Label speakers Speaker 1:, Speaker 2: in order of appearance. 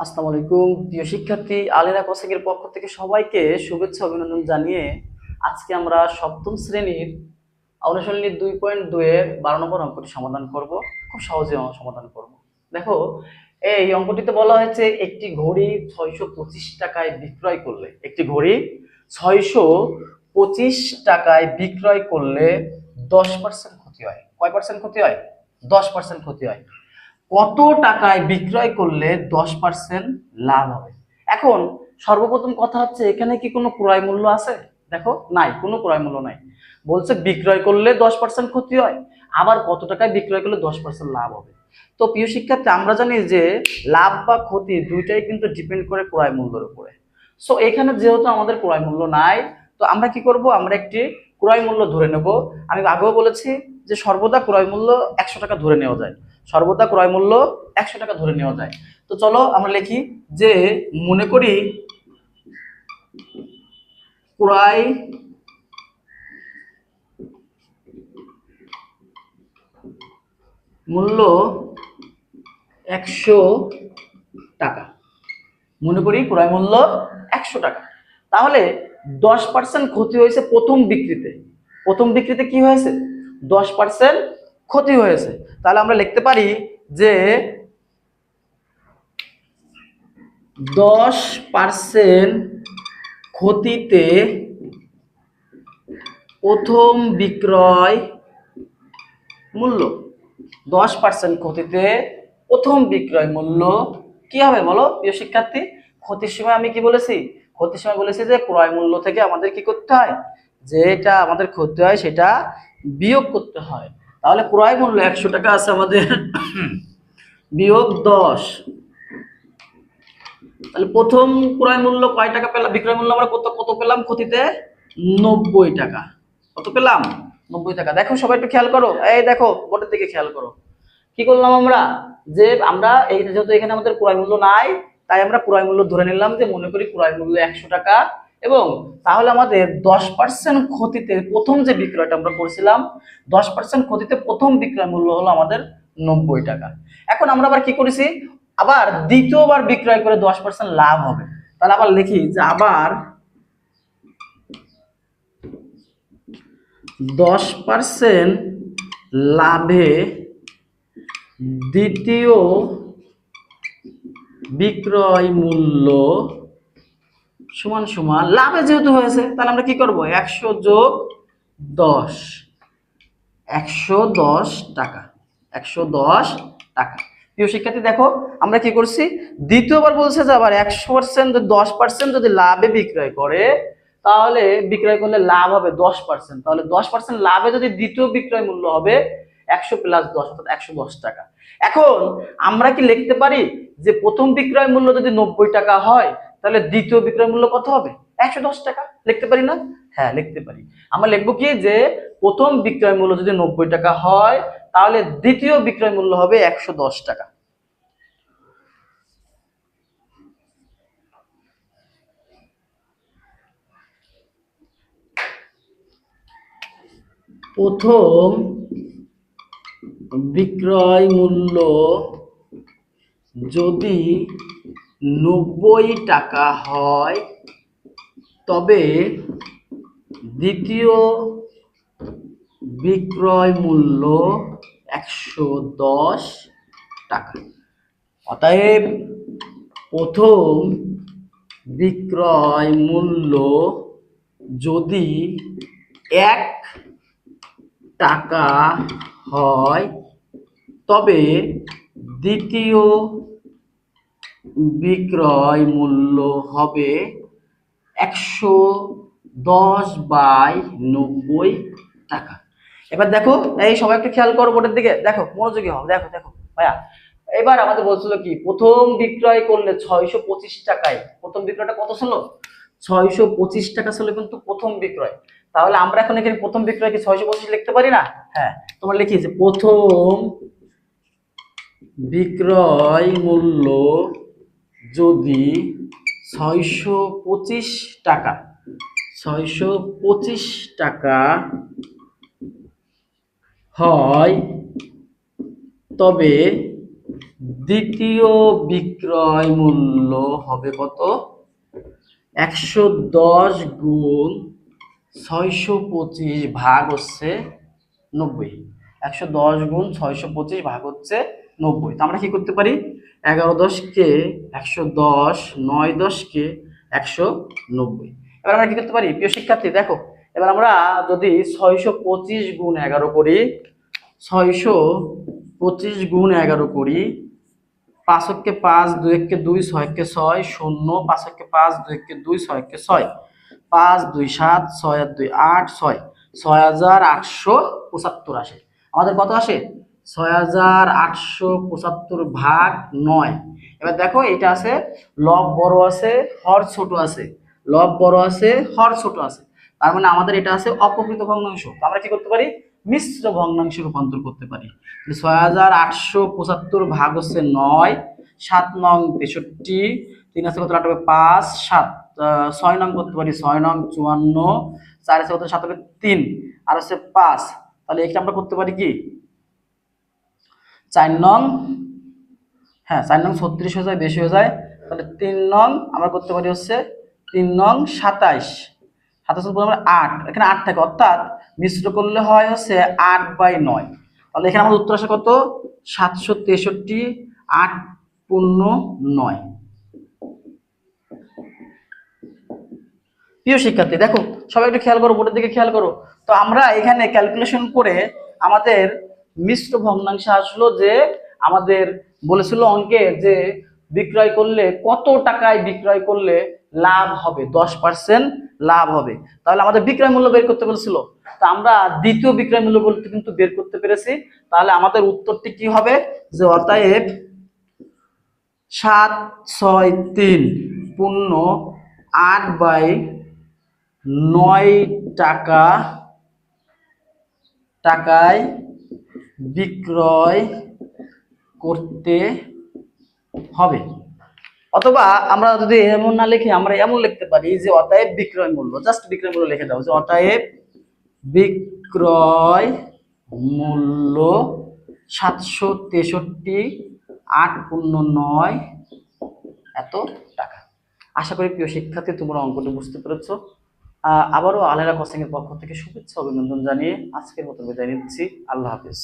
Speaker 1: আসসালামু আলাইকুম প্রিয় শিক্ষার্থী, আলেনা কোচিংয়ের পক্ষ থেকে সবাইকে শুভেচ্ছা অভিনন্দন জানিয়ে আজকে আমরা সপ্তম শ্রেণীর অনুশীলনী 2.2 এর 12 নম্বর অঙ্কটি সমাধান করব। খুব সহজে সমাধান করব। দেখো, এই অঙ্কটিতে বলা হয়েছে একটি ঘড়ি 625 টাকায় বিক্রয় করলে, একটি ঘড়ি 625 টাকায় বিক্রয় করলে 10% ক্ষতি হয়। কয় পার্সেন্ট ক্ষতি হয়? 10% ক্ষতি হয়। কত টাকায় বিক্রয় করলে 10% লাভ হবে? এখন সর্বপ্রথম কথা হচ্ছে, এখানে কি কোনো ক্রয় মূল্য আছে? দেখো, নাই, কোনো ক্রয় মূল্য নাই। বলছে বিক্রয় করলে 10% ক্ষতি হয়, আবার কত টাকায় বিক্রয় করলে 10% লাভ হবে। তো প্রিয় শিক্ষার্থী, আমরা জানি যে লাভ বা ক্ষতি দুইটাই কিন্তু ডিপেন্ড করে ক্রয় মূল্যের উপরে। সো এখানে যেহেতু আমাদের ক্রয় মূল্য নাই, তো আমরা কি করব, আমরা একটি ক্রয় মূল্য ধরে নেব। আমি আগেও বলেছি যে সর্বদা ক্রয় মূল্য 100 টাকা ধরে নেওয়া যায়, সর্বদা ক্রয় মূল্য 100 টাকা ধরে নেওয়া যায়। তো চলো আমরা লিখি যে মনে করি ক্রয় মূল্য 100 টাকা। মনে করি ক্রয় মূল্য 100 টাকা। তাহলে 10% ক্ষতি হয়েছে প্রথম বিক্রিতে। প্রথম বিক্রিতে কি হয়েছে? 10% ক্ষতি হয়েছে। তাহলে আমরা লিখতে পারি যে 10% ক্ষতিতে প্রথম বিক্রয় মূল্য, 10% ক্ষতিতে প্রথম বিক্রয় মূল্য কি হবে বলো প্রিয় শিক্ষার্থী? ক্ষতির সময় আমি কি বলেছি? ক্ষতির সময় বলেছি যে ক্রয় মূল্য থেকে আমাদের কি করতে হয়, যেটা আমাদের ক্ষতি হয় সেটা বিয়োগ করতে হয়। তাহলে ক্রয় মূল্য 100 টাকা আছে আমাদের, বিয়োগ 10। তাহলে প্রথম ক্রয় মূল্য কয় টাকা পেলাম? বিক্রয় মূল্য আমরা কত কত পেলাম ক্ষতিতে? 90 টাকা। কত পেলাম? 90 টাকা। দেখো সবাই একটু খেয়াল করো, এই দেখো বোর্ডের দিকে খেয়াল করো। কি করলাম আমরা? যে আমরা এই যেহেতু এখানে আমাদের ক্রয় মূল্য নাই, তাই আমরা ক্রয় মূল্য ধরে নিলাম যে মনে করি ক্রয় মূল্য 100 টাকা, এবং তাহলে আমাদের 10% ক্ষতিতে প্রথম যে বিক্রয়টা আমরা করেছিলাম, 10% ক্ষতিতে প্রথম বিক্রয় মূল্য হলো আমাদের 90 টাকা। এখন আমরা আবার কি করেছি, আবার দ্বিতীয়বার বিক্রয় করে 10% লাভ হবে। তাহলে আবার লিখি যে আবার 10% লাভে দ্বিতীয় বিক্রয় মূল্য সমান সমান লাভে যেহেতু হয়েছে, তাহলে আমরা কি করব? 100 যোগ 10, 110 টাকা। 110 টাকা। প্রিয় শিক্ষার্থী দেখো, আমরা কি করছি, দ্বিতীয়বার বলছে যে আবার 100% 10% যদি লাভে বিক্রয় করে, তাহলে বিক্রয় করলে লাভ হবে 10%। তাহলে 10% লাভে যদি দ্বিতীয় বিক্রয় মূল্য হবে 100 প্লাস 10 অর্থাৎ 110 টাকা। এখন আমরা কি লিখতে পারি যে প্রথম বিক্রয় মূল্য যদি 90 টাকা হয়, তাহলে দ্বিতীয় বিক্রয় মূল্য কত হবে? 110 টাকা। লিখতে পারি না? হ্যাঁ, লিখতে পারি। আমরা লিখবো কি যে প্রথম বিক্রয় মূল্য যদি 90 টাকা হয়, তাহলে দ্বিতীয় বিক্রয় মূল্য হবে 110 টাকা। প্রথম বিক্রয় মূল্য যদি 90 টাকা হয়, তবে দ্বিতীয় বিক্রয় মূল্য 110 টাকা। অতএব প্রথম বিক্রয় মূল্য যদি 1 টাকা হয়, তবে দ্বিতীয় বিক্রয় মূল্য হবে 110/90 টাকা। এবার দেখো, এই সবাই একটু খেয়াল করো বোর্ডের দিকে, দেখো মনোযোগী হও। দেখো দেখো ভাইয়া, এবার আমাদের বলছিল কি, প্রথম বিক্রয় করলে 625 টাকায়, প্রথম বিক্রয়টা কত ছিল? 625 টাকা ছিল কিন্তু প্রথম বিক্রয়। তাহলে আমরা এখন এখানে প্রথম বিক্রয় কি 625 লিখতে পারি না? হ্যাঁ, তোমরা লিখিয়েছে প্রথম বিক্রয় মূল্য যদি 625 টাকা, 625 টাকা হয়, তবে দ্বিতীয় বিক্রয় মূল্য হবে কত? 110 গুণ 625 ভাগ হচ্ছে 90। 110 গুণ 625 ভাগ হচ্ছে 90। তো আমরা কি করতে পারি? 11 10 কে 110, 9 10 কে 190। এবার আমরা কি করতে পারি প্রিয় শিক্ষার্থী? দেখো, এবার আমরা যদি 625 গুণ 11 করি, 625 গুণ 11 করি, 5 কে 5, 2 কে 2, 6 কে 6, 0, 5 কে 5, 2 কে 2, 6 কে 6, 5 2 7, 6 আর 2 8, 6, 6875 আসে। আমাদের কত আসে? 6875 ভাগ 9। এবার দেখো, এটা আছে লব বড় আছে, হর ছোট আছে, লব বড় আছে, হর ছোট আছে। তার মানে আমাদের এটা আছে অপ্রকৃত ভগ্নাংশ। তো আমরা কি করতে পারি? মিশ্র ভগ্নাংশে রূপান্তর করতে পারি। 6875 ভাগ হচ্ছে 9, 7 নং 63, 3 আছে কত? 8 হবে 5, 7, 6 নং করতে পারি, 6 নং 54, 4 আছে কত? 7 হবে 3, আর হচ্ছে 5। তাহলে এটা আমরা করতে পারি কি 4 নং, হ্যাঁ 4 নং 36 হয়ে যায়, বেশি হয়ে যায়। তাহলে 3 নং আমরা করতে পারি হচ্ছে 3 নং 27, 27 উপর আমরা 8, এখানে 8 থাকে, অর্থাৎ মিশ্র করলে হয় হচ্ছে 8/9। তাহলে এখানে আমাদের উত্তর আসে কত? 763, 8 পূর্ণ 9। প্রিয় শিক্ষার্থী দেখো, সবাই একটু খেয়াল করো, বোর্ডের দিকে খেয়াল করো। তো আমরা এখানে ক্যালকুলেশন করে আমাদের মিশ্র ভগ্নাংশে আসলো যে আমাদের বলেছিল অঙ্কে যে বিক্রয় করলে কত টাকায় বিক্রয় করলে লাভ হবে, 10% লাভ হবে। তাহলে আমাদের বিক্রয় মূল্য বের করতে বলেছিল। তো আমরা দ্বিতীয় বিক্রয় মূল্য বলতে কিন্তু বের করতে পেরেছি। তাহলে আমাদের উত্তরটি কি হবে? যে অতএব 763 পূর্ণ 8/9 টাকায় বিক্রয় করতে হবে। অথবা আমরা যদি এমন না লিখে আমরা এমন লিখতে পারি যে অতএব বিক্রয় মূল্য, জাস্ট বিক্রয় মূল্য লিখে দাও যে অতএব বিক্রয় মূল্য 763, 8 পূর্ণ 9 এত টাকা। আশা করি প্রিয় শিক্ষার্থী তোমরা অঙ্কটি বুঝতে পেরেছো। আবারও আলেরা কোচিং এর পক্ষ থেকে শুভেচ্ছা অভিনন্দন জানিয়ে আজকের মতো বিদায় নিচ্ছি। আল্লাহ হাফেজ।